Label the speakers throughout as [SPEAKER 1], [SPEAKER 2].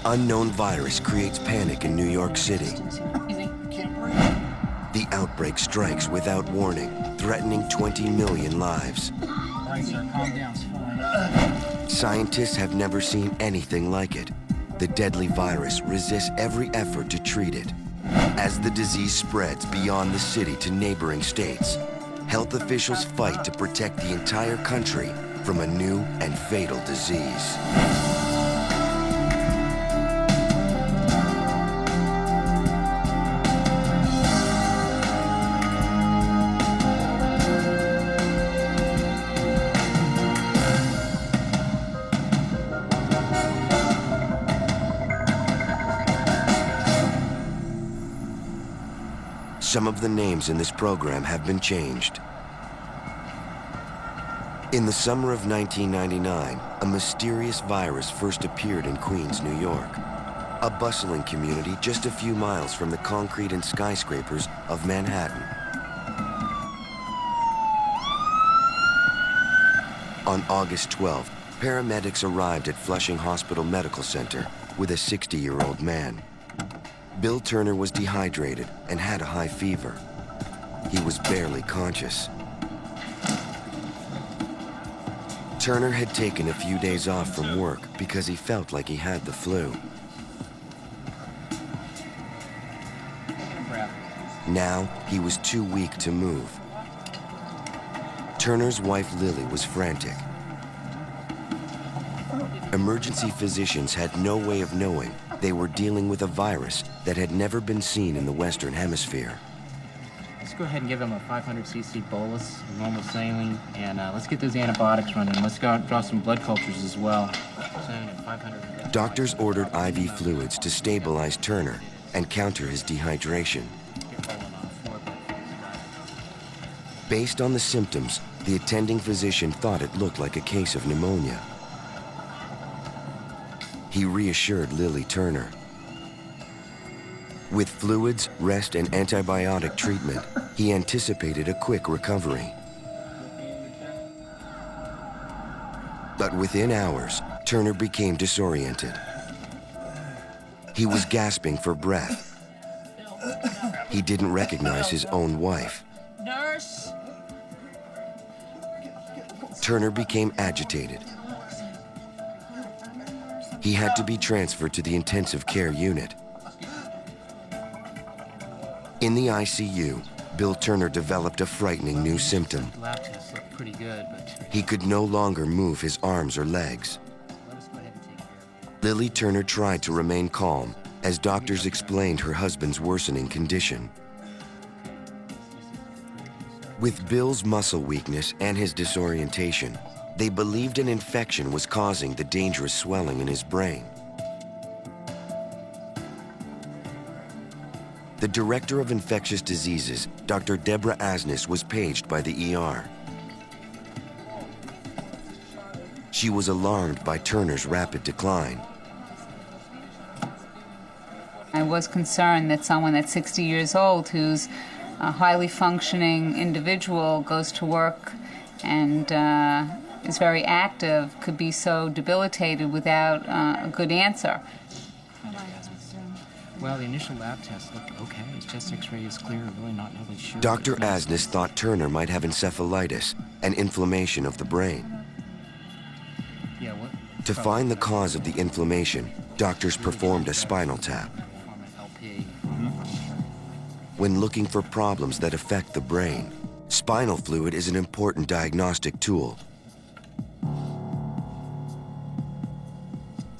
[SPEAKER 1] Unknown virus creates panic in New York City. The outbreak strikes without warning, threatening 20 million lives.
[SPEAKER 2] All right, sir, calm down. It's fine.
[SPEAKER 1] Scientists have never seen anything like it. The deadly virus resists every effort to treat it. As the disease spreads beyond the city to neighboring states, health officials fight to protect the entire country from a new and fatal disease. Some of the names in this program have been changed. In the summer of 1999, a mysterious virus first appeared in Queens, New York, a bustling community just a few miles from the concrete and skyscrapers of Manhattan. On August 12th, paramedics arrived at Flushing Hospital Medical Center with a 60-year-old man. Bill Turner was dehydrated and had a high fever. He was barely conscious. Turner had taken a few days off from work because he felt like he had the flu. Now, he was too weak to move. Turner's wife, Lily, was frantic. Emergency physicians had no way of knowing they were dealing with a virus that had never been seen in the Western Hemisphere.
[SPEAKER 2] Let's go ahead and give him a 500cc bolus of normal saline, and let's get those antibiotics running. Let's go out and draw some blood cultures as well.
[SPEAKER 1] Doctors ordered IV fluids to stabilize Turner and counter his dehydration. Based on the symptoms, the attending physician thought it looked like a case of pneumonia. He reassured Lily Turner. With fluids, rest, and antibiotic treatment, he anticipated a quick recovery. But within hours, Turner became disoriented. He was gasping for breath. He didn't recognize his own wife.
[SPEAKER 3] Nurse!
[SPEAKER 1] Turner became agitated. He had to be transferred to the intensive care unit. In the ICU, Bill Turner developed a frightening new symptom.
[SPEAKER 2] Lab tests look pretty good, but
[SPEAKER 1] He could no longer move his arms or legs.
[SPEAKER 2] let us go ahead and take care of it.
[SPEAKER 1] Lily Turner tried to remain calm as doctors explained her husband's worsening condition. With Bill's muscle weakness and his disorientation, they believed an infection was causing the dangerous swelling in his brain. The director of infectious diseases, Dr. Deborah Asnis, was paged by the ER. She was alarmed by Turner's rapid decline.
[SPEAKER 3] I was concerned that someone that's 60 years old, who's a highly functioning individual, goes to work and is very active, could be so debilitated without a good answer.
[SPEAKER 2] Well, the initial lab tests look okay. His chest X-ray is clear. Really not really sure.
[SPEAKER 1] Dr. Asnis thought Turner might have encephalitis, an inflammation of the brain.
[SPEAKER 2] Yeah, what?
[SPEAKER 1] To find the cause of the inflammation, doctors performed a spinal tap.
[SPEAKER 2] LP.
[SPEAKER 1] When looking for problems that affect the brain, spinal fluid is an important diagnostic tool.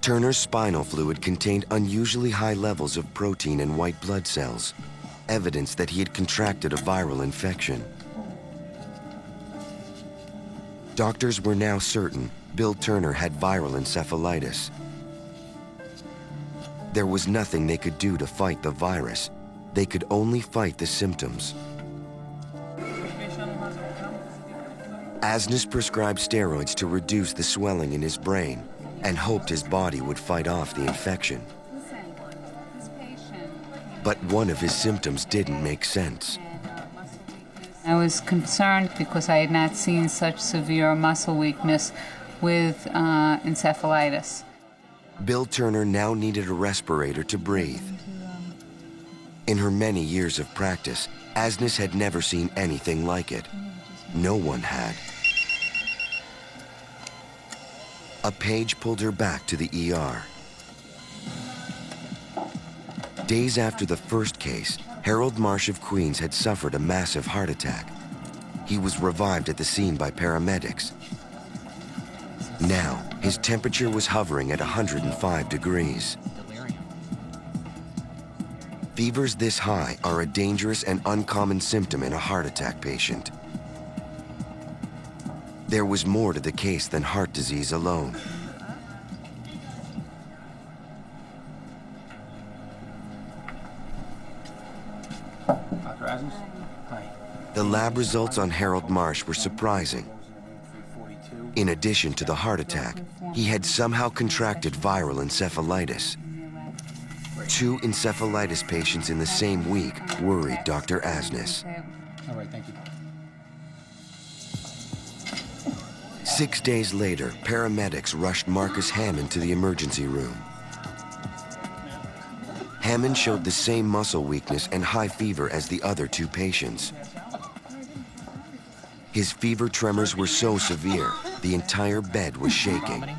[SPEAKER 1] Turner's spinal fluid contained unusually high levels of protein in white blood cells, evidence that he had contracted a viral infection. Doctors were now certain Bill Turner had viral encephalitis. There was nothing they could do to fight the virus. They could only fight the symptoms. Asnis prescribed steroids to reduce the swelling in his brain and hoped his body would fight off the infection. But one of his symptoms didn't make sense.
[SPEAKER 3] I was concerned because I had not seen such severe muscle weakness with encephalitis.
[SPEAKER 1] Bill Turner now needed a respirator to breathe. In her many years of practice, Asnes had never seen anything like it. No one had. A page pulled her back to the ER. Days after the first case, Harold Marsh of Queens had suffered a massive heart attack. He was revived at the scene by paramedics. Now, his temperature was hovering at 105 degrees.
[SPEAKER 2] Delirium.
[SPEAKER 1] Fevers this high are a dangerous and uncommon symptom in a heart attack patient. There was more to the case than heart disease alone.
[SPEAKER 2] Dr. Asnes? Hi.
[SPEAKER 1] The lab results on Harold Marsh were surprising. In addition to the heart attack, he had somehow contracted viral encephalitis. 2 encephalitis patients in the same week worried Dr. Asnes.
[SPEAKER 2] All right, thank you.
[SPEAKER 1] 6 days later, paramedics rushed Marcus Hammond to the emergency room. Hammond showed the same muscle weakness and high fever as the other 2 patients. His fever tremors were so severe, the entire bed was shaking.
[SPEAKER 2] Vomiting?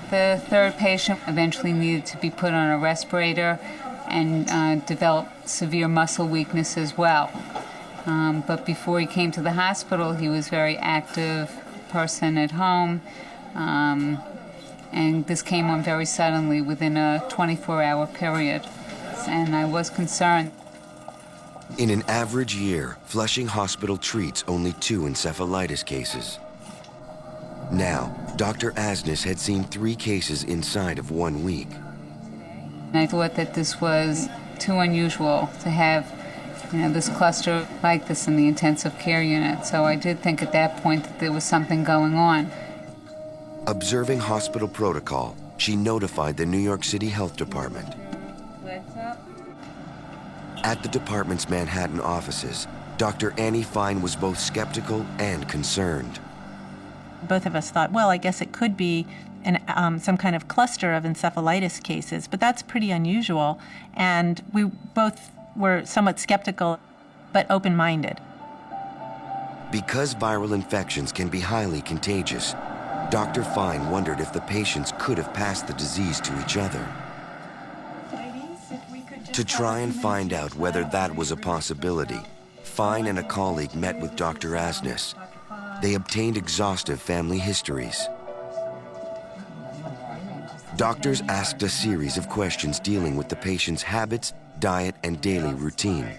[SPEAKER 3] The third patient eventually needed to be put on a respirator and developed severe muscle weakness as well. But before he came to the hospital, he was a very active person at home. And this came on very suddenly within a 24-hour period. And I was concerned.
[SPEAKER 1] In an average year, Flushing Hospital treats only 2 encephalitis cases. Now, Dr. Asnes had seen 3 cases inside of 1 week.
[SPEAKER 3] And I thought that this was too unusual to have, this cluster like this in the intensive care unit. So I did think at that point that there was something going on.
[SPEAKER 1] Observing hospital protocol, she notified the New York City Health Department. At the department's Manhattan offices, Dr. Annie Fine was both skeptical and concerned.
[SPEAKER 4] Both of us thought, well, I guess it could be some kind of cluster of encephalitis cases, but that's pretty unusual. And we both were somewhat skeptical, but open-minded.
[SPEAKER 1] Because viral infections can be highly contagious, Dr. Fine wondered if the patients could have passed the disease to each other. To try and find out whether that was a possibility, Fine and a colleague met with Dr. Asnes. They obtained exhaustive family histories. Doctors asked a series of questions dealing with the patient's habits, diet, and daily routine.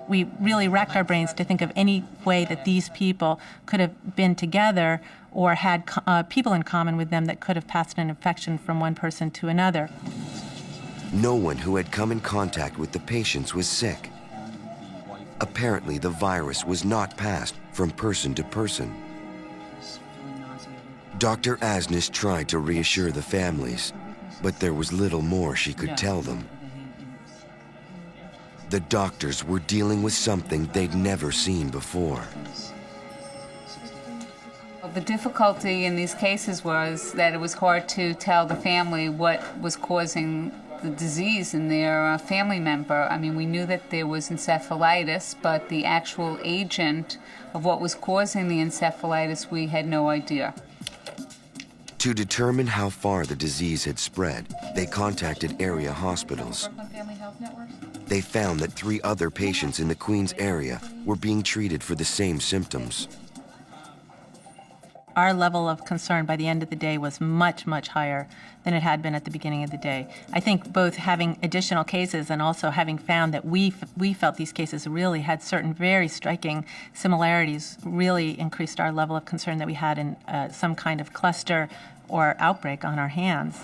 [SPEAKER 4] We really racked our brains to think of any way that these people could have been together or had people in common with them that could have passed an infection from one person to another.
[SPEAKER 1] No one who had come in contact with the patients was sick. Apparently, the virus was not passed from person to person. Dr. Asnes tried to reassure the families, but there was little more she could tell them. The doctors were dealing with something they'd never seen before.
[SPEAKER 3] The difficulty in these cases was that it was hard to tell the family what was causing the disease in their family member. I mean, we knew that there was encephalitis, but the actual agent of what was causing the encephalitis, we had no idea.
[SPEAKER 1] To determine how far the disease had spread, they contacted area hospitals. They found that 3 other patients in the Queens area were being treated for the same symptoms.
[SPEAKER 4] Our level of concern by the end of the day was much, much higher than it had been at the beginning of the day. I think both having additional cases and also having found that we felt these cases really had certain very striking similarities really increased our level of concern that we had in some kind of cluster or outbreak on our hands.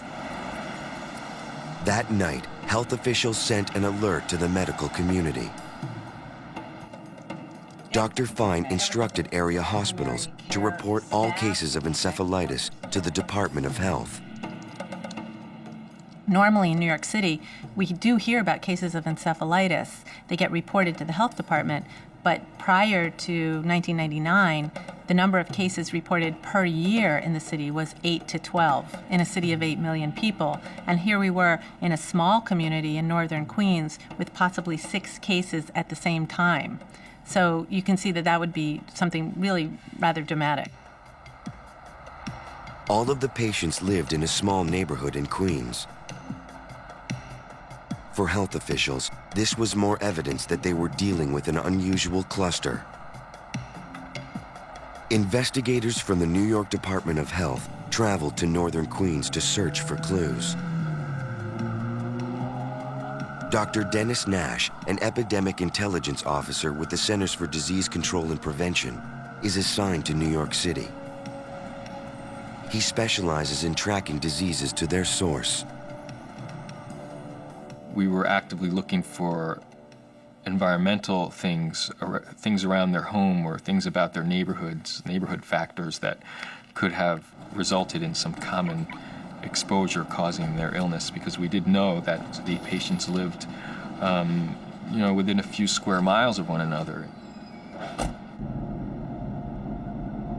[SPEAKER 1] That night, health officials sent an alert to the medical community. Dr. Fine instructed area hospitals to report all cases of encephalitis to the Department of Health.
[SPEAKER 4] Normally in New York City, we do hear about cases of encephalitis. They get reported to the health department, But prior to 1999, the number of cases reported per year in the city was 8 to 12 in a city of 8 million people. And here we were in a small community in northern Queens with possibly 6 cases at the same time. So you can see that that would be something really rather dramatic.
[SPEAKER 1] All of the patients lived in a small neighborhood in Queens. For health officials, this was more evidence that they were dealing with an unusual cluster. Investigators from the New York Department of Health traveled to northern Queens to search for clues. Dr. Dennis Nash, an epidemic intelligence officer with the Centers for Disease Control and Prevention, is assigned to New York City. He specializes in tracking diseases to their source.
[SPEAKER 5] We were actively looking for environmental things around their home or things about their neighborhoods, neighborhood factors that could have resulted in some common exposure causing their illness, because we did know that the patients lived, within a few square miles of one another.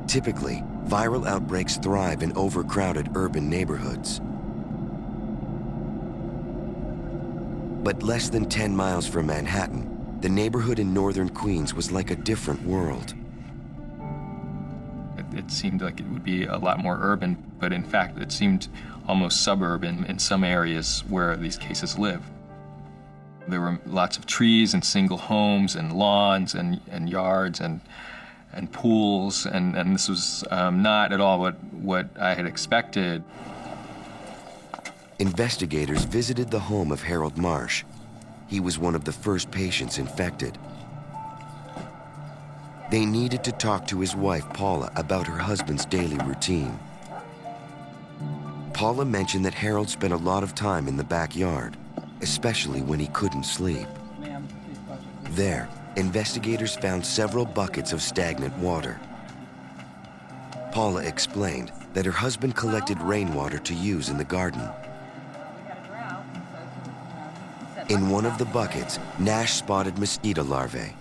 [SPEAKER 1] Typically, viral outbreaks thrive in overcrowded urban neighborhoods. But less than 10 miles from Manhattan, the neighborhood in northern Queens was like a different world.
[SPEAKER 5] It seemed like it would be a lot more urban, but in fact it seemed almost suburban in some areas where these cases live. There were lots of trees and single homes and lawns and yards and pools, and this was not at all what I had expected.
[SPEAKER 1] Investigators visited the home of Harold Marsh. He was one of the first patients infected. They needed to talk to his wife, Paula, about her husband's daily routine. Paula mentioned that Harold spent a lot of time in the backyard, especially when he couldn't sleep. There, investigators found several buckets of stagnant water. Paula explained that her husband collected rainwater to use in the garden. In one of the buckets, Nash spotted mosquito larvae.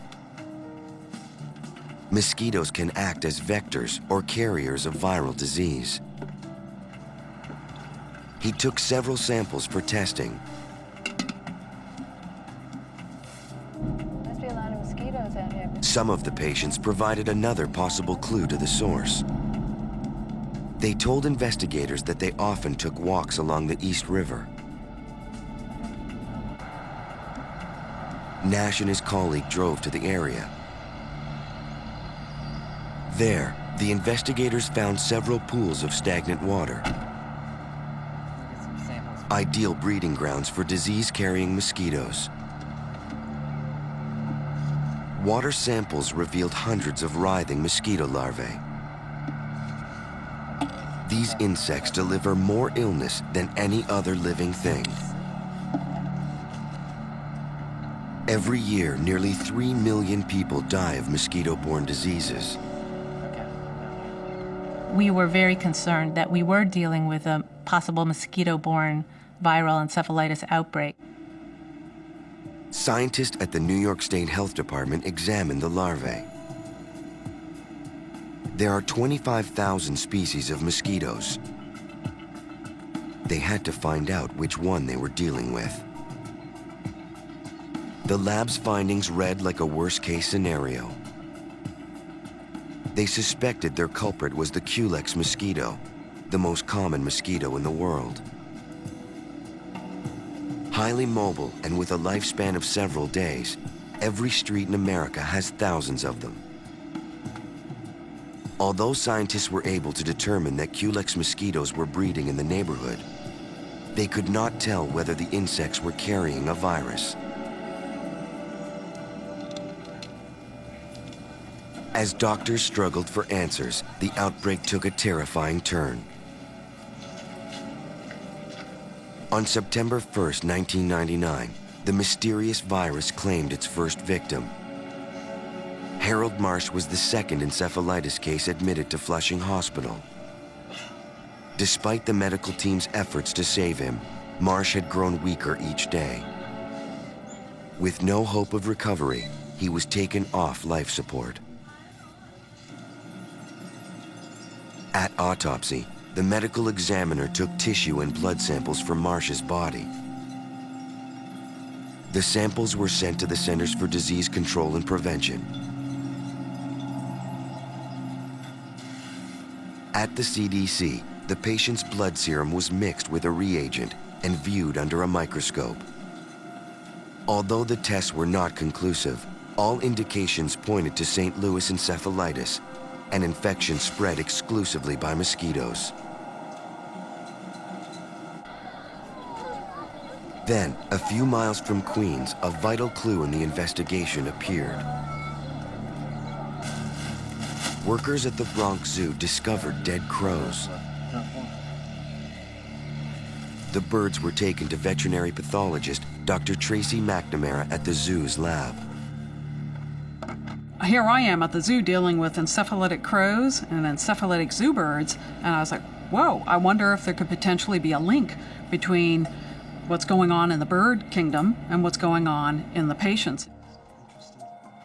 [SPEAKER 1] Mosquitoes can act as vectors or carriers of viral disease. He took several samples for testing.
[SPEAKER 6] Must be a lot of mosquitoes out here.
[SPEAKER 1] Some of the patients provided another possible clue to the source. They told investigators that they often took walks along the East River. Nash and his colleague drove to the area. There, the investigators found several pools of stagnant water, ideal breeding grounds for disease-carrying mosquitoes. Water samples revealed hundreds of writhing mosquito larvae. These insects deliver more illness than any other living thing. Every year, nearly 3 million people die of mosquito-borne diseases.
[SPEAKER 4] We were very concerned that we were dealing with a possible mosquito-borne viral encephalitis outbreak.
[SPEAKER 1] Scientists at the New York State Health Department examined the larvae. There are 25,000 species of mosquitoes. They had to find out which one they were dealing with. The lab's findings read like a worst-case scenario. They suspected their culprit was the Culex mosquito, the most common mosquito in the world. Highly mobile and with a lifespan of several days, every street in America has thousands of them. Although scientists were able to determine that Culex mosquitoes were breeding in the neighborhood, they could not tell whether the insects were carrying a virus. As doctors struggled for answers, the outbreak took a terrifying turn. On September 1st, 1999, the mysterious virus claimed its first victim. Harold Marsh was the second encephalitis case admitted to Flushing Hospital. Despite the medical team's efforts to save him, Marsh had grown weaker each day. With no hope of recovery, he was taken off life support. At autopsy, the medical examiner took tissue and blood samples from Marsh's body. The samples were sent to the Centers for Disease Control and Prevention. At the CDC, the patient's blood serum was mixed with a reagent and viewed under a microscope. Although the tests were not conclusive, all indications pointed to St. Louis encephalitis, an infection spread exclusively by mosquitoes. Then, a few miles from Queens, a vital clue in the investigation appeared. Workers at the Bronx Zoo discovered dead crows. The birds were taken to veterinary pathologist Dr. Tracy McNamara at the zoo's lab.
[SPEAKER 7] Here I am at the zoo dealing with encephalitic crows and encephalitic zoo birds, and I was like, whoa, I wonder if there could potentially be a link between what's going on in the bird kingdom and what's going on in the patients.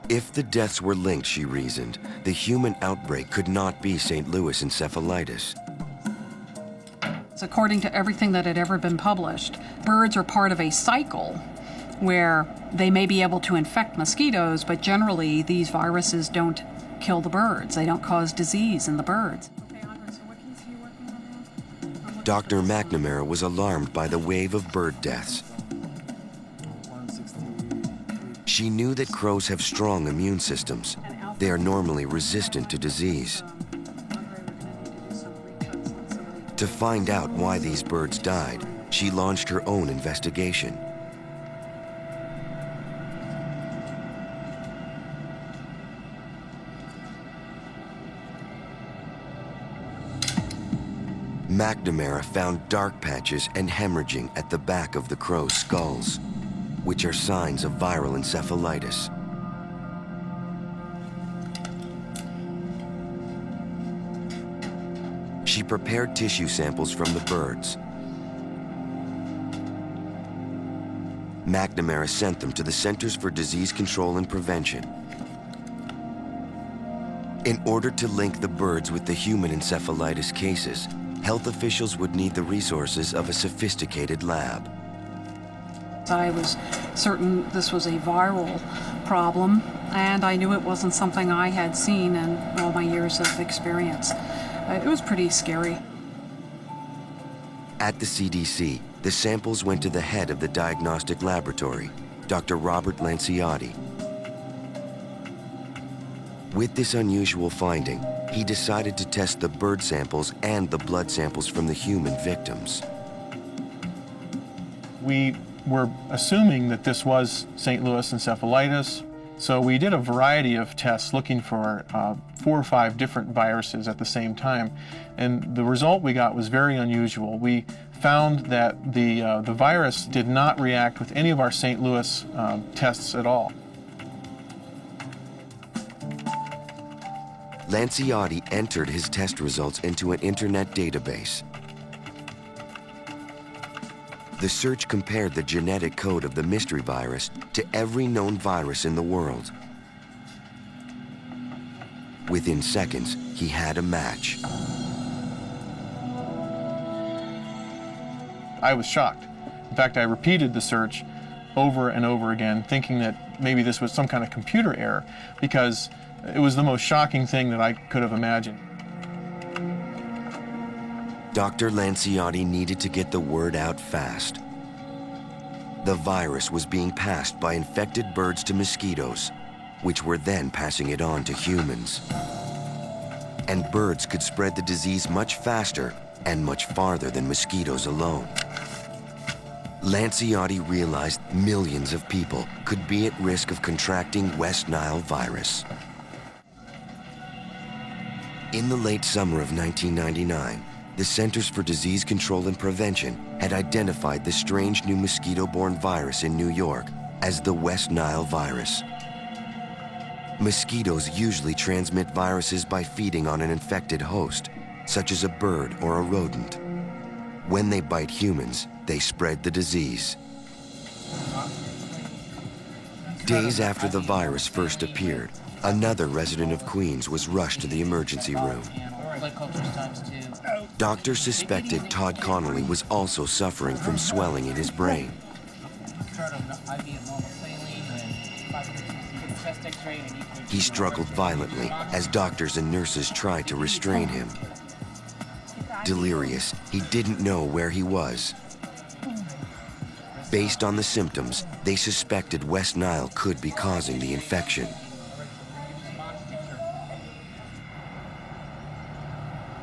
[SPEAKER 1] If the deaths were linked, she reasoned, the human outbreak could not be St. Louis encephalitis.
[SPEAKER 7] According to everything that had ever been published, birds are part of a cycle where they may be able to infect mosquitoes, but generally these viruses don't kill the birds. They don't cause disease in the birds.
[SPEAKER 1] Dr. McNamara was alarmed by the wave of bird deaths. She knew that crows have strong immune systems. They are normally resistant to disease. To find out why these birds died, she launched her own investigation. McNamara found dark patches and hemorrhaging at the back of the crow's skulls, which are signs of viral encephalitis. She prepared tissue samples from the birds. McNamara sent them to the Centers for Disease Control and Prevention. In order to link the birds with the human encephalitis cases, health officials would need the resources of a sophisticated lab.
[SPEAKER 7] I was certain this was a viral problem, and I knew it wasn't something I had seen in all my years of experience. It was pretty scary.
[SPEAKER 1] At the CDC, the samples went to the head of the diagnostic laboratory, Dr. Robert Lanciotti. With this unusual finding, he decided to test the bird samples and the blood samples from the human victims.
[SPEAKER 8] We were assuming that this was St. Louis encephalitis, so we did a variety of tests looking for 4 or 5 different viruses at the same time, and the result we got was very unusual. We found that the virus did not react with any of our St. Louis tests at all.
[SPEAKER 1] Lanciotti entered his test results into an internet database. The search compared the genetic code of the mystery virus to every known virus in the world. Within seconds, he had a match.
[SPEAKER 8] I was shocked. In fact, I repeated the search over and over again, thinking that maybe this was some kind of computer error, because it was the most shocking thing that I could have imagined.
[SPEAKER 1] Dr. Lanciotti needed to get the word out fast. The virus was being passed by infected birds to mosquitoes, which were then passing it on to humans. And birds could spread the disease much faster and much farther than mosquitoes alone. Lanciotti realized millions of people could be at risk of contracting West Nile virus. In the late summer of 1999, the Centers for Disease Control and Prevention had identified the strange new mosquito-borne virus in New York as the West Nile virus. Mosquitoes usually transmit viruses by feeding on an infected host, such as a bird or a rodent. When they bite humans, they spread the disease.
[SPEAKER 2] Days after the virus first appeared, another resident of Queens was rushed to the emergency room. Doctors suspected Todd Connolly was also suffering from swelling in his brain. He struggled violently as doctors and nurses tried to restrain him. Delirious, he didn't know where he was. Based on the symptoms, they suspected West Nile could be causing the infection.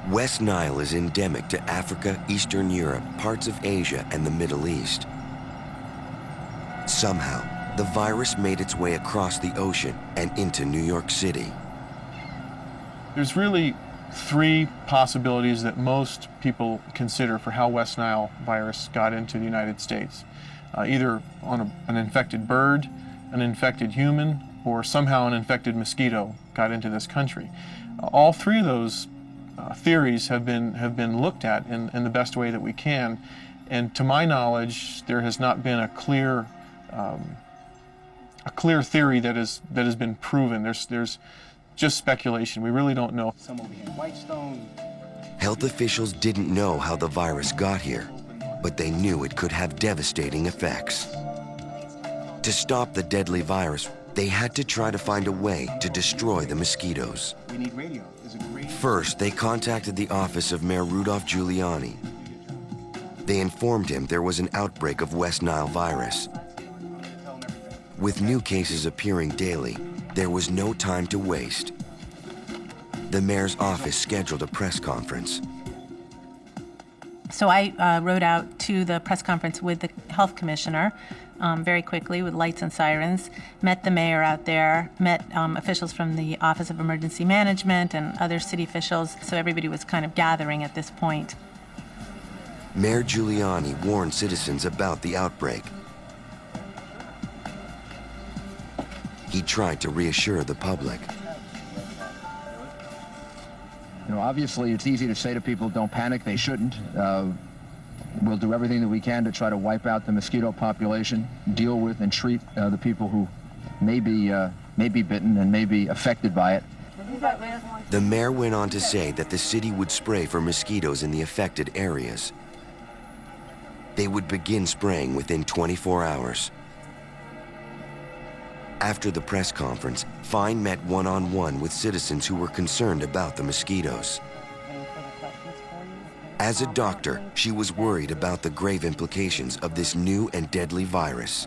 [SPEAKER 2] West Nile is endemic to Africa, Eastern Europe, parts of Asia, and the Middle East. Somehow, the virus made its way across the ocean and into New York City.
[SPEAKER 8] There's really three possibilities that most people consider for how West Nile virus got into the United States. Either on an infected bird, an infected human, or somehow an infected mosquito got into this country. All three of those theories have been looked at in the best way that we can, and to my knowledge, there has not been a clear theory that has been proven. There's just speculation. We really don't know.
[SPEAKER 1] Health officials didn't know how the virus got here, but they knew it could have devastating effects. To stop the deadly virus, they had to try to find a way to destroy the mosquitoes.
[SPEAKER 2] We need radio.
[SPEAKER 1] First, they contacted the office of Mayor Rudolph Giuliani. They informed him there was an outbreak of West Nile virus. With new cases appearing daily, there was no time to waste. The mayor's office scheduled a press conference.
[SPEAKER 4] So I rode out to the press conference with the health commissioner very quickly with lights and sirens, met the mayor out there, met officials from the Office of Emergency Management and other city officials, so everybody was kind of gathering at this point.
[SPEAKER 1] Mayor Giuliani warned citizens about the outbreak. He tried to reassure the public.
[SPEAKER 9] You know, obviously it's easy to say to people, don't panic, they shouldn't. We'll do everything that we can to try to wipe out the mosquito population, deal with and treat the people who may be bitten and may be affected by it.
[SPEAKER 1] The mayor went on to say that the city would spray for mosquitoes in the affected areas. They would begin spraying within 24 hours. After the press conference, Fine met one-on-one with citizens who were concerned about the mosquitoes. As a doctor, she was worried about the grave implications of this new and deadly virus.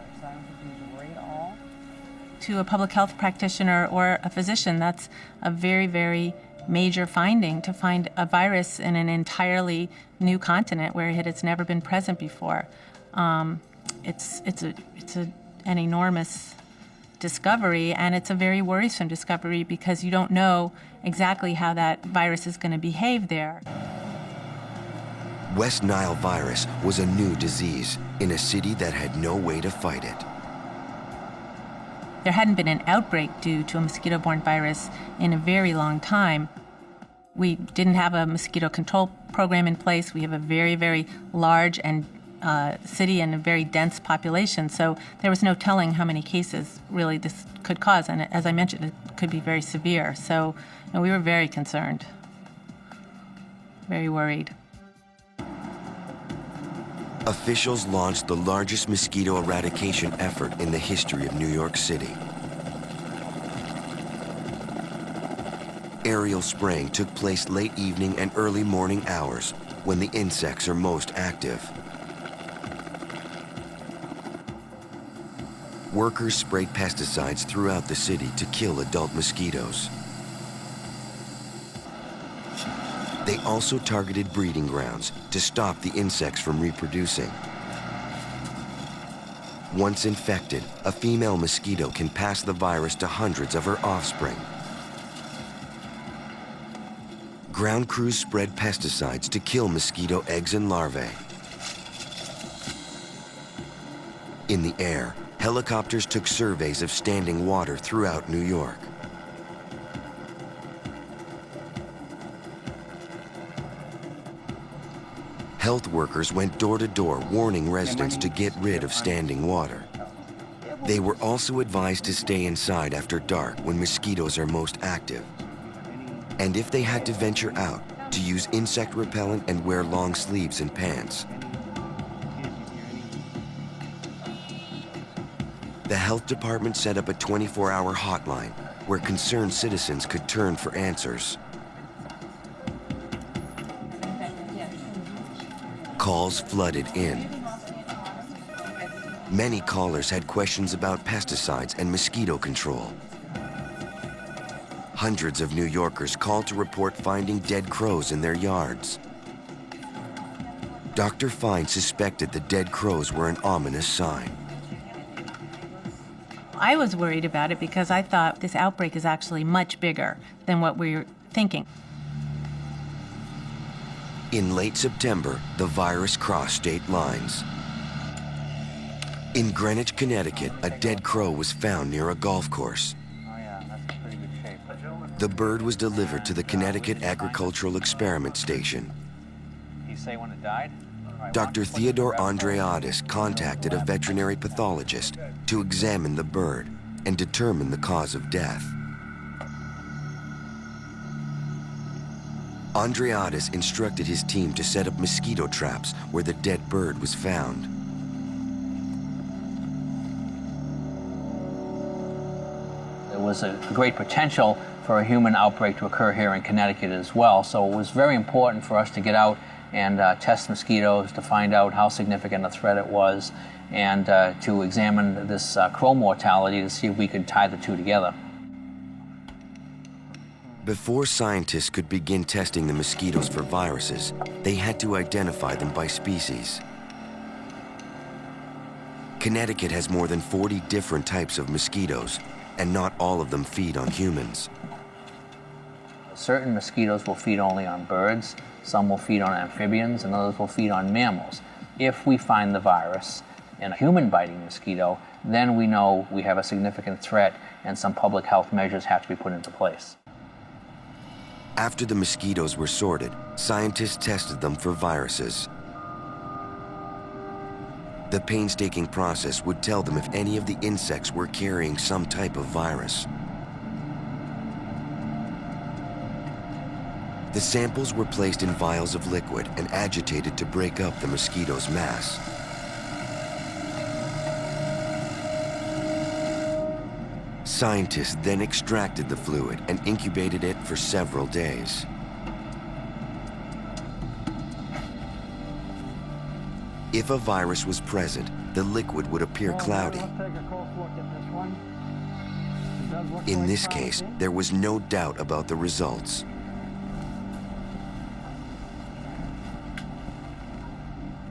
[SPEAKER 4] To a public health practitioner or a physician, that's a very, very major finding, to find a virus in an entirely new continent where it has never been present before. It's an enormous discovery, and it's a very worrisome discovery because you don't know exactly how that virus is going to behave there.
[SPEAKER 1] West Nile virus was a new disease in a city that had no way to fight it.
[SPEAKER 4] There hadn't been an outbreak due to a mosquito-borne virus in a very long time. We didn't have a mosquito control program in place. We have a very, very large and city and a very dense population, so there was no telling how many cases really this could cause, and as I mentioned, it could be very severe. So we were very concerned, very worried.
[SPEAKER 1] Officials launched the largest mosquito eradication effort in the history of New York City. Aerial spraying took place late evening and early morning hours when the insects are most active. Workers sprayed pesticides throughout the city to kill adult mosquitoes. They also targeted breeding grounds to stop the insects from reproducing. Once infected, a female mosquito can pass the virus to hundreds of her offspring. Ground crews spread pesticides to kill mosquito eggs and larvae. In the air, helicopters took surveys of standing water throughout New York. Health workers went door to door warning residents to get rid of standing water. They were also advised to stay inside after dark when mosquitoes are most active. And if they had to venture out, to use insect repellent and wear long sleeves and pants. The health department set up a 24-hour hotline where concerned citizens could turn for answers. Calls flooded in. Many callers had questions about pesticides and mosquito control. Hundreds of New Yorkers called to report finding dead crows in their yards. Dr. Fine suspected the dead crows were an ominous sign.
[SPEAKER 4] I was worried about it because I thought this outbreak is actually much bigger than what we were thinking.
[SPEAKER 1] In late September, the virus crossed state lines. In Greenwich, Connecticut, a dead crow was found near a golf course. The bird was delivered to the Connecticut Agricultural Experiment Station.
[SPEAKER 10] You say when it died?
[SPEAKER 1] Dr. Theodore Andreadis contacted a veterinary pathologist to examine the bird and determine the cause of death. Andreadis instructed his team to set up mosquito traps where the dead bird was found.
[SPEAKER 10] There was a great potential for a human outbreak to occur here in Connecticut as well, so it was very important for us to get out and test mosquitoes to find out how significant a threat it was, and to examine this crow mortality to see if we could tie the two together.
[SPEAKER 1] Before scientists could begin testing the mosquitoes for viruses, they had to identify them by species. Connecticut has more than 40 different types of mosquitoes, and not all of them feed on humans.
[SPEAKER 10] Certain mosquitoes will feed only on birds, some will feed on amphibians, and others will feed on mammals. If we find the virus in a human-biting mosquito, then we know we have a significant threat and some public health measures have to be put into place.
[SPEAKER 1] After the mosquitoes were sorted, scientists tested them for viruses. The painstaking process would tell them if any of the insects were carrying some type of virus. The samples were placed in vials of liquid and agitated to break up the mosquito's mass. Scientists then extracted the fluid and incubated it for several days. If a virus was present, the liquid would appear cloudy. In this case, there was no doubt about the results.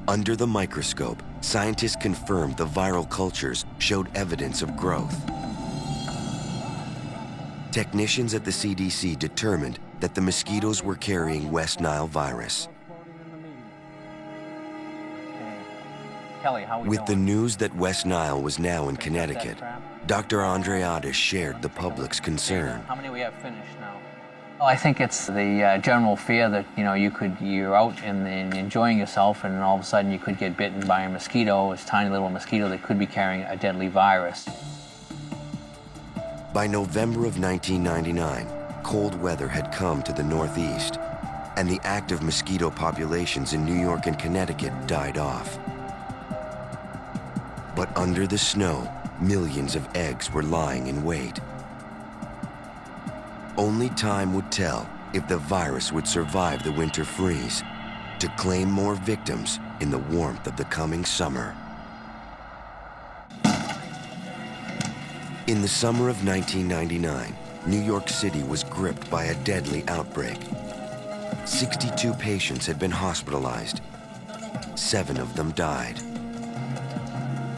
[SPEAKER 1] Under the microscope, scientists confirmed the viral cultures showed evidence of growth. Technicians at the CDC determined that the mosquitoes were carrying West Nile virus.
[SPEAKER 10] Kelly, how we
[SPEAKER 1] With the
[SPEAKER 10] doing?
[SPEAKER 1] news that West Nile was now in Connecticut, Dr. Andreadis shared the public's concern.
[SPEAKER 10] How many we have finished now? Well, I think it's the general fear that, you're out and enjoying yourself and all of a sudden you could get bitten by a mosquito, a tiny little mosquito that could be carrying a deadly virus.
[SPEAKER 1] By November of 1999, cold weather had come to the Northeast, and the active mosquito populations in New York and Connecticut died off. But under the snow, millions of eggs were lying in wait. Only time would tell if the virus would survive the winter freeze to claim more victims in the warmth of the coming summer. In the summer of 1999, New York City was gripped by a deadly outbreak. 62 patients had been hospitalized. 7 of them died.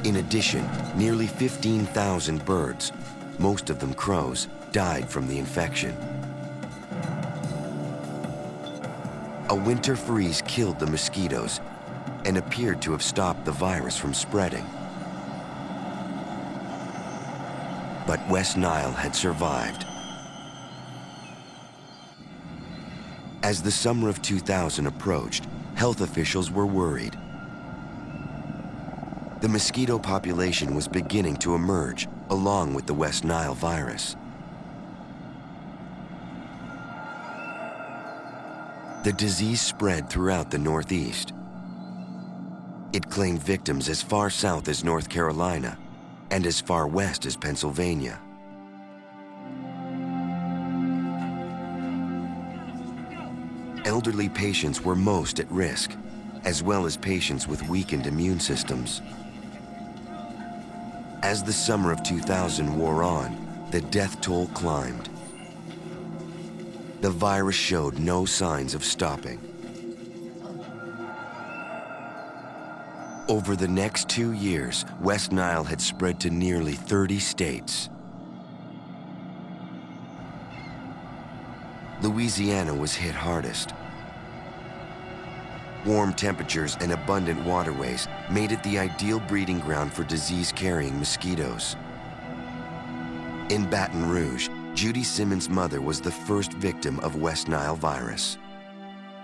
[SPEAKER 1] In addition, nearly 15,000 birds, most of them crows, died from the infection. A winter freeze killed the mosquitoes and appeared to have stopped the virus from spreading. But West Nile had survived. As the summer of 2000 approached, health officials were worried. the mosquito population was beginning to emerge along with the West Nile virus. The disease spread throughout the Northeast. It claimed victims as far south as North Carolina and as far west as Pennsylvania. Elderly patients were most at risk, as well as patients with weakened immune systems. As the summer of 2000 wore on, the death toll climbed. The virus showed no signs of stopping. Over the next 2 years, West Nile had spread to nearly 30 states. Louisiana was hit hardest. Warm temperatures and abundant waterways made it the ideal breeding ground for disease-carrying mosquitoes. In Baton Rouge, Judy Simmons' mother was the first victim of West Nile virus.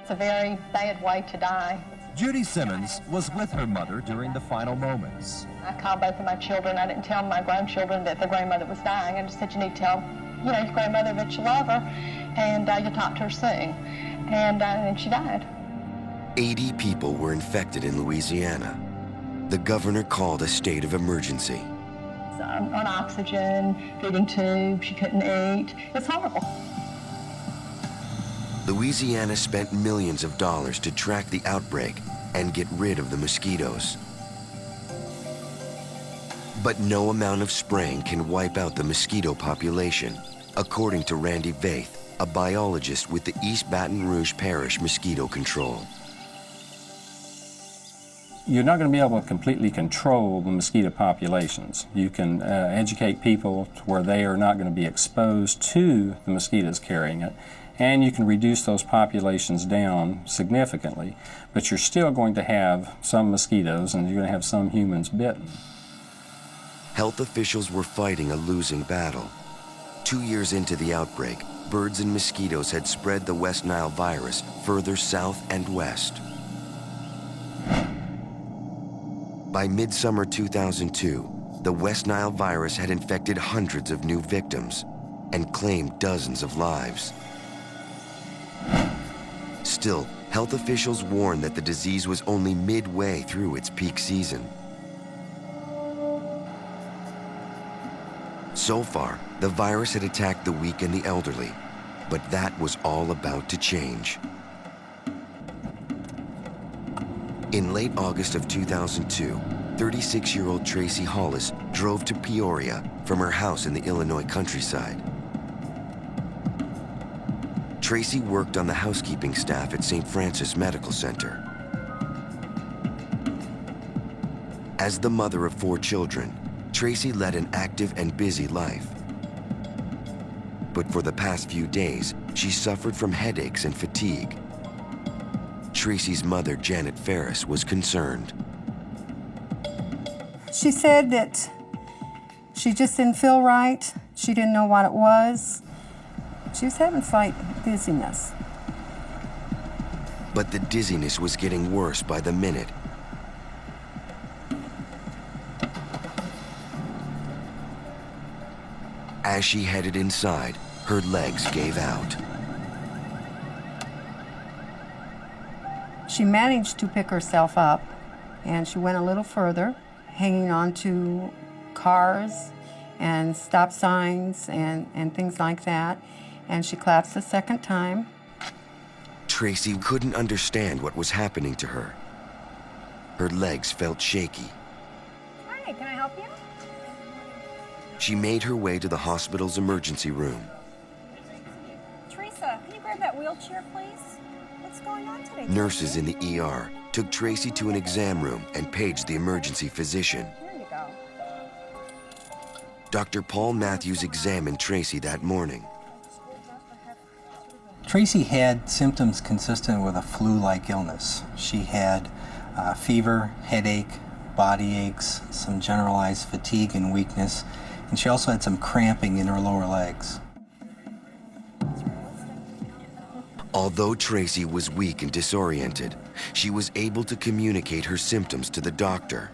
[SPEAKER 11] It's a very bad way to die.
[SPEAKER 12] Judy Simmons was with her mother during the final moments.
[SPEAKER 11] I called both of my children. I didn't tell my grandchildren that their grandmother was dying. I just said, you need to tell, your grandmother that you love her, and you'll talk to her soon. And she died.
[SPEAKER 1] 80 people were infected in Louisiana. The governor called a state of emergency.
[SPEAKER 11] On oxygen, feeding tube, she couldn't eat. It's horrible.
[SPEAKER 1] Louisiana spent millions of dollars to track the outbreak and get rid of the mosquitoes. But no amount of spraying can wipe out the mosquito population, according to Randy Vaith, a biologist with the East Baton Rouge Parish Mosquito Control.
[SPEAKER 13] You're not going to be able to completely control the mosquito populations. You can educate people to where they are not going to be exposed to the mosquitoes carrying it, and you can reduce those populations down significantly, but you're still going to have some mosquitoes and you're going to have some humans bitten.
[SPEAKER 1] Health officials were fighting a losing battle. 2 years into the outbreak, birds and mosquitoes had spread the West Nile virus further south and west. By midsummer 2002, the West Nile virus had infected hundreds of new victims and claimed dozens of lives. Still, health officials warned that the disease was only midway through its peak season. So far, the virus had attacked the weak and the elderly, but that was all about to change. In late August of 2002, 36-year-old Tracy Hollis drove to Peoria from her house in the Illinois countryside. Tracy worked on the housekeeping staff at St. Francis Medical Center. As the mother of 4 children, Tracy led an active and busy life. But for the past few days, she suffered from headaches and fatigue. Tracy's mother, Janet Ferris, was concerned.
[SPEAKER 14] She said that she just didn't feel right. She didn't know what it was. She was having slight dizziness.
[SPEAKER 1] But the dizziness was getting worse by the minute. As she headed inside, her legs gave out.
[SPEAKER 14] She managed to pick herself up, and she went a little further, hanging on to cars and stop signs and things like that. And she collapsed a second time.
[SPEAKER 1] Tracy couldn't understand what was happening to her. Her legs felt shaky.
[SPEAKER 6] Hi, can I help you?
[SPEAKER 1] She made her way to the hospital's emergency room.
[SPEAKER 6] Teresa, can you grab that wheelchair, please? What's going on today?
[SPEAKER 1] Nurses in the ER took Tracy to an exam room and paged the emergency physician.
[SPEAKER 6] Here you go.
[SPEAKER 1] Dr. Paul Matthews examined Tracy that morning.
[SPEAKER 15] Tracy had symptoms consistent with a flu-like illness. She had fever, headache, body aches, some generalized fatigue and weakness, and she also had some cramping in her lower legs.
[SPEAKER 1] Although Tracy was weak and disoriented, she was able to communicate her symptoms to the doctor.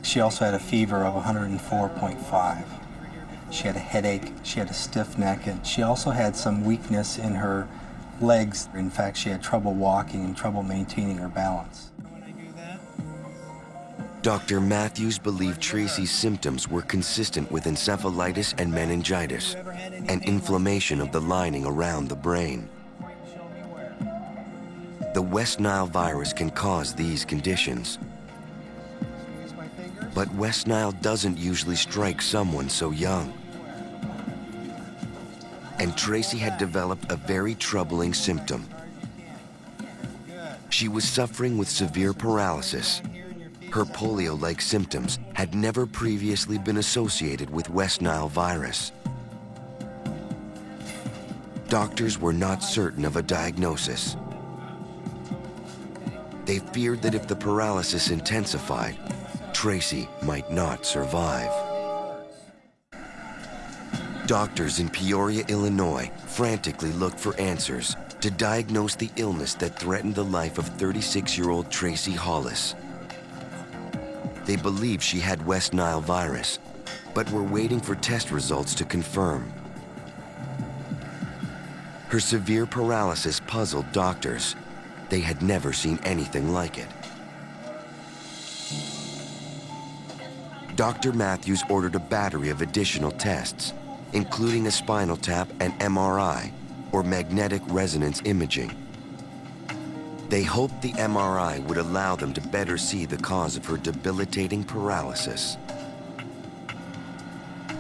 [SPEAKER 15] She also had a fever of 104.5. She had a headache, she had a stiff neck, and she also had some weakness in her legs. In fact, she had trouble walking and trouble maintaining her balance.
[SPEAKER 1] Dr. Matthews believed Tracy's symptoms were consistent with encephalitis and meningitis, and inflammation of the lining around the brain. The West Nile virus can cause these conditions. But West Nile doesn't usually strike someone so young. And Tracy had developed a very troubling symptom. She was suffering with severe paralysis. Her polio-like symptoms had never previously been associated with West Nile virus. Doctors were not certain of a diagnosis. They feared that if the paralysis intensified, Tracy might not survive. Doctors in Peoria, Illinois, frantically looked for answers to diagnose the illness that threatened the life of 36-year-old Tracy Hollis. They believed she had West Nile virus, but were waiting for test results to confirm. Her severe paralysis puzzled doctors. They had never seen anything like it. Dr. Matthews ordered a battery of additional tests, including a spinal tap and MRI, or magnetic resonance imaging. They hoped the MRI would allow them to better see the cause of her debilitating paralysis.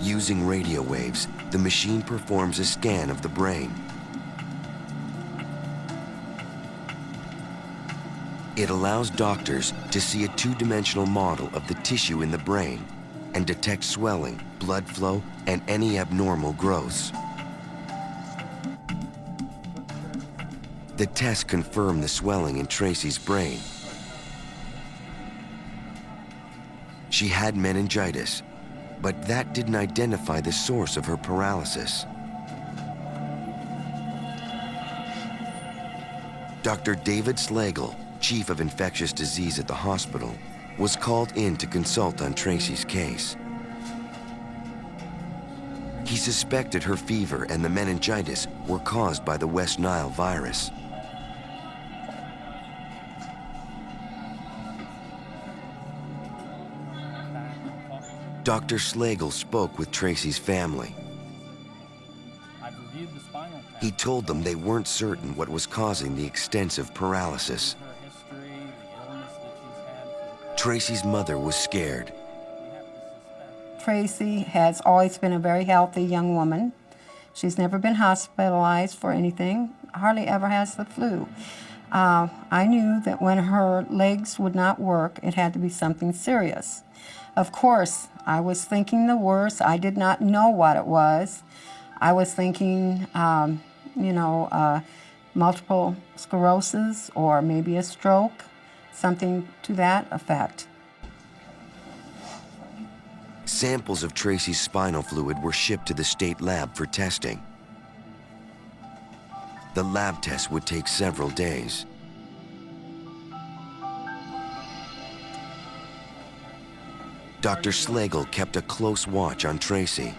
[SPEAKER 1] Using radio waves, the machine performs a scan of the brain. It allows doctors to see a two-dimensional model of the tissue in the brain and detect swelling, blood flow, and any abnormal growths. The test confirmed the swelling in Tracy's brain. She had meningitis, but that didn't identify the source of her paralysis. Dr. David Slagle, chief of infectious disease at the hospital, was called in to consult on Tracy's case. He suspected her fever and the meningitis were caused by the West Nile virus. Dr. Slagle spoke with Tracy's family. He told them they weren't certain what was causing the extensive paralysis. Tracy's mother was scared.
[SPEAKER 14] Tracy has always been a very healthy young woman. She's never been hospitalized for anything, hardly ever has the flu. I knew that when her legs would not work, it had to be something serious. Of course, I was thinking the worst. I did not know what it was. I was thinking, multiple sclerosis or maybe a stroke, something to that effect.
[SPEAKER 1] Samples of Tracy's spinal fluid were shipped to the state lab for testing. The lab test would take several days. Dr. Slagle kept a close watch on Tracy.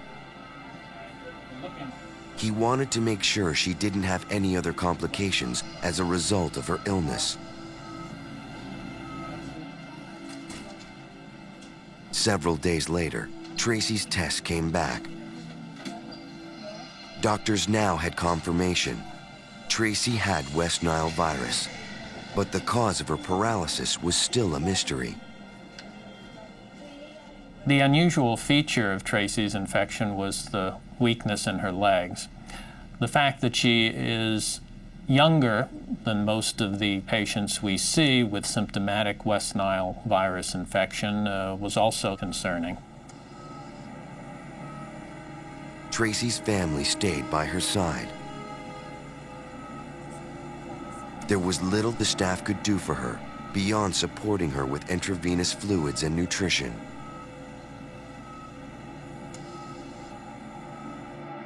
[SPEAKER 1] He wanted to make sure she didn't have any other complications as a result of her illness. Several days later, Tracy's test came back. Doctors now had confirmation. Tracy had West Nile virus, but the cause of her paralysis was still a mystery.
[SPEAKER 16] The unusual feature of Tracy's infection was the weakness in her legs. The fact that she is younger than most of the patients we see with symptomatic West Nile virus infection was also concerning.
[SPEAKER 1] Tracy's family stayed by her side. There was little the staff could do for her beyond supporting her with intravenous fluids and nutrition.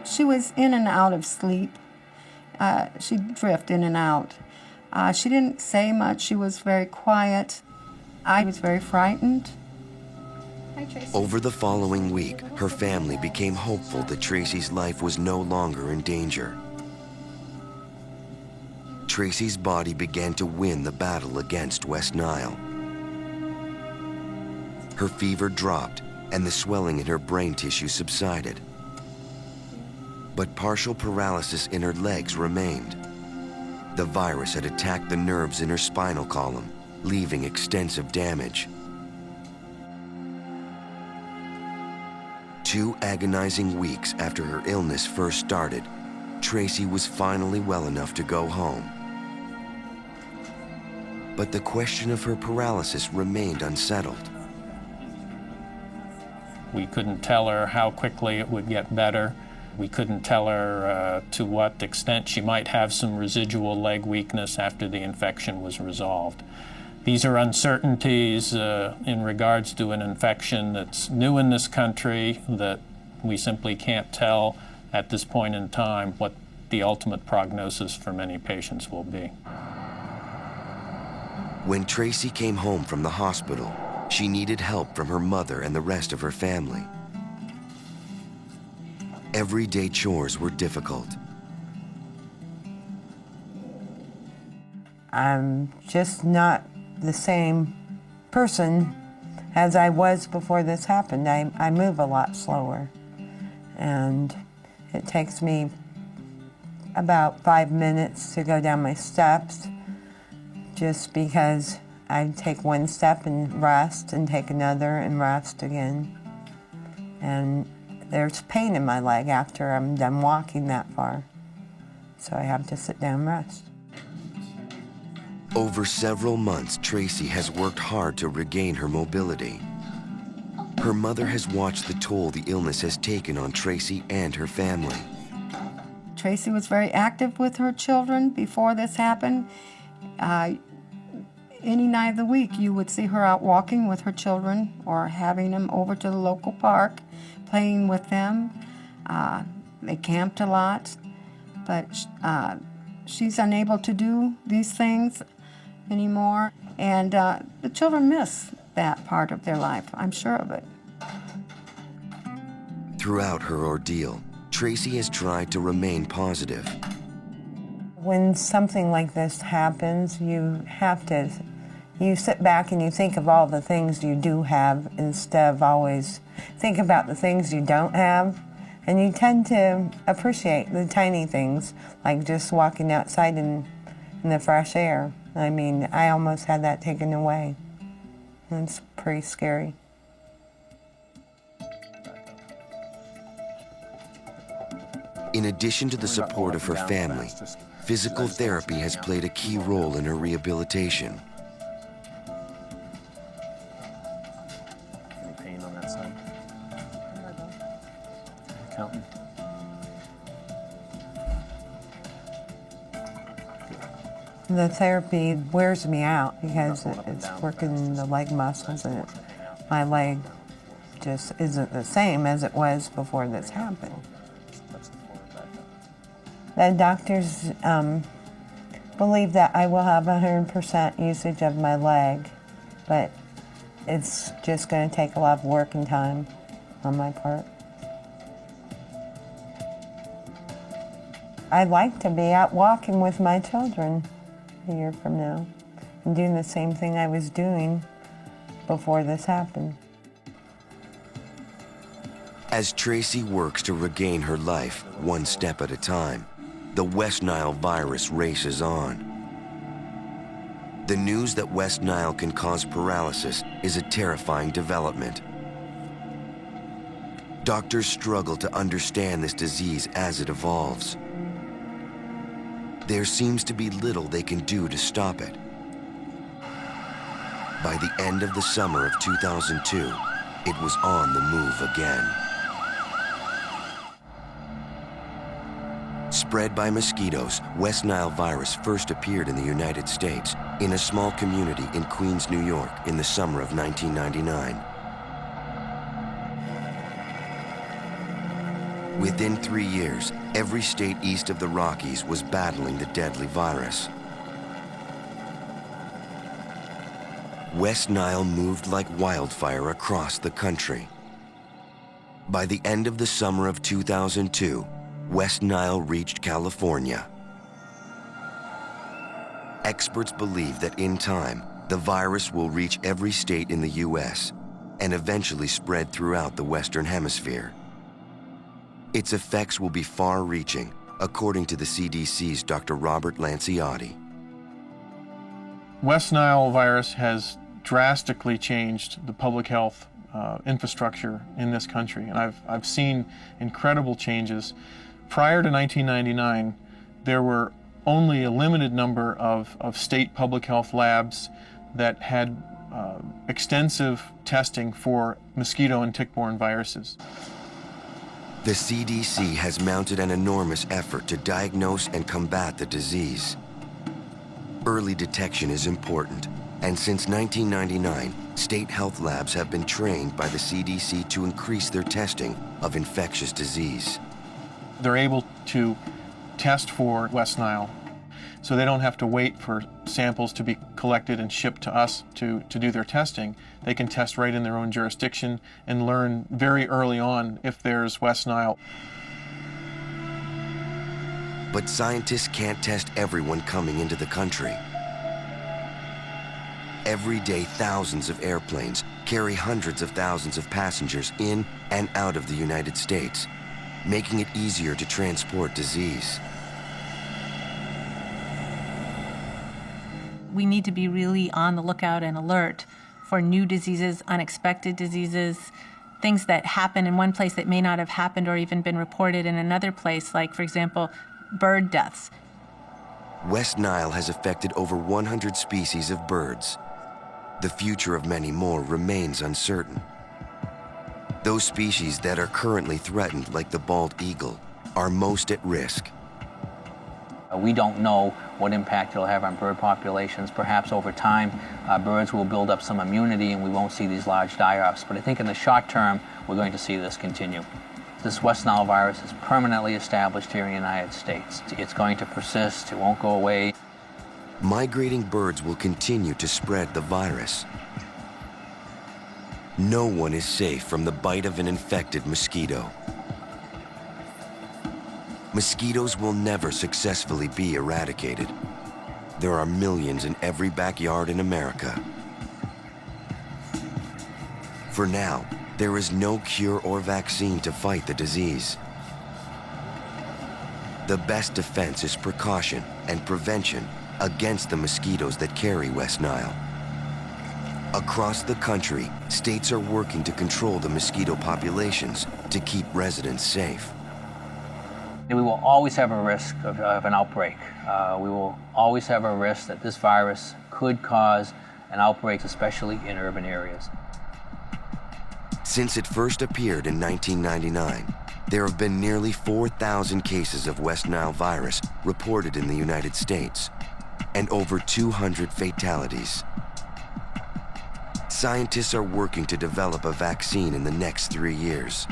[SPEAKER 14] She was in and out of sleep. She'd drift in and out. She didn't say much. She was very quiet. I was very frightened.
[SPEAKER 1] Over the following week, her family became hopeful that Tracy's life was no longer in danger. Tracy's body began to win the battle against West Nile. Her fever dropped and the swelling in her brain tissue subsided. But partial paralysis in her legs remained. The virus had attacked the nerves in her spinal column, leaving extensive damage. 2 agonizing weeks after her illness first started, Tracy was finally well enough to go home. But the question of her paralysis remained unsettled.
[SPEAKER 16] We couldn't tell her how quickly it would get better. We couldn't tell her to what extent she might have some residual leg weakness after the infection was resolved. These are uncertainties in regards to an infection that's new in this country that we simply can't tell at this point in time what the ultimate prognosis for many patients will be.
[SPEAKER 1] When Tracy came home from the hospital, she needed help from her mother and the rest of her family. Everyday chores were difficult.
[SPEAKER 17] I'm just not the same person as I was before this happened. I move a lot slower, and it takes me about 5 minutes to go down my steps, just because I take one step and rest and take another and rest again. And there's pain in my leg after I'm done walking that far, so I have to sit down and rest.
[SPEAKER 1] Over several months, Tracy has worked hard to regain her mobility. Her mother has watched the toll the illness has taken on Tracy and her family.
[SPEAKER 14] Tracy was very active with her children before this happened. Any night of the week, you would see her out walking with her children or having them over to the local park, playing with them. They camped a lot, but she's unable to do these things anymore. And the children miss that part of their life, I'm sure of it.
[SPEAKER 1] Throughout her ordeal, Tracy has tried to remain positive.
[SPEAKER 17] When something like this happens, you sit back and you think of all the things you do have instead of always think about the things you don't have. And you tend to appreciate the tiny things, like just walking outside in the fresh air. I mean, I almost had that taken away. It's pretty scary.
[SPEAKER 1] In addition to the support of her family, physical therapy has played a key role in her rehabilitation.
[SPEAKER 13] Any pain on that side? Counting.
[SPEAKER 17] The therapy wears me out because it's working the leg muscles, and my leg just isn't the same as it was before this happened. The doctors believe that I will have 100% usage of my leg, but it's just going to take a lot of work and time on my part. I'd like to be out walking with my children a year from now and doing the same thing I was doing before this happened.
[SPEAKER 1] As Tracy works to regain her life one step at a time, the West Nile virus races on. The news that West Nile can cause paralysis is a terrifying development. Doctors struggle to understand this disease as it evolves. There seems to be little they can do to stop it. By the end of the summer of 2002, it was on the move again. Spread by mosquitoes, West Nile virus first appeared in the United States in a small community in Queens, New York in the summer of 1999. Within 3 years, every state east of the Rockies was battling the deadly virus. West Nile moved like wildfire across the country. By the end of the summer of 2002, West Nile reached California. Experts believe that in time, the virus will reach every state in the U.S. and eventually spread throughout the Western Hemisphere. Its effects will be far-reaching, according to the CDC's Dr. Robert Lanciotti.
[SPEAKER 8] West Nile virus has drastically changed the public health infrastructure in this country, and I've seen incredible changes. Prior to 1999, there were only a limited number of state public health labs that had extensive testing for mosquito and tick-borne viruses.
[SPEAKER 1] The CDC has mounted an enormous effort to diagnose and combat the disease. Early detection is important, and since 1999, state health labs have been trained by the CDC to increase their testing of infectious disease.
[SPEAKER 8] They're able to test for West Nile, so they don't have to wait for samples to be collected and shipped to us to do their testing. They can test right in their own jurisdiction and learn very early on if there's West Nile.
[SPEAKER 1] But scientists can't test everyone coming into the country. Every day, thousands of airplanes carry hundreds of thousands of passengers in and out of the United States, making it easier to transport disease.
[SPEAKER 4] We need to be really on the lookout and alert for new diseases, unexpected diseases, things that happen in one place that may not have happened or even been reported in another place, like, for example, bird deaths.
[SPEAKER 1] West Nile has affected over 100 species of birds. The future of many more remains uncertain. Those species that are currently threatened, like the bald eagle, are most at risk.
[SPEAKER 10] We don't know what impact it'll have on bird populations. Perhaps over time, birds will build up some immunity and we won't see these large die-offs. But I think in the short term, we're going to see this continue. This West Nile virus is permanently established here in the United States. It's going to persist. It won't go away.
[SPEAKER 1] Migrating birds will continue to spread the virus. No one is safe from the bite of an infected mosquito. Mosquitoes will never successfully be eradicated. There are millions in every backyard in America. For now, there is no cure or vaccine to fight the disease. The best defense is precaution and prevention against the mosquitoes that carry West Nile. Across the country, states are working to control the mosquito populations to keep residents safe.
[SPEAKER 10] We will always have a risk of an outbreak. We will always have a risk that this virus could cause an outbreak, especially in urban areas.
[SPEAKER 1] Since it first appeared in 1999, there have been nearly 4,000 cases of West Nile virus reported in the United States, and over 200 fatalities. Scientists are working to develop a vaccine in the next 3 years.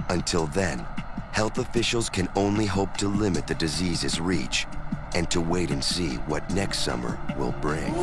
[SPEAKER 1] Until then, health officials can only hope to limit the disease's reach and to wait and see what next summer will bring.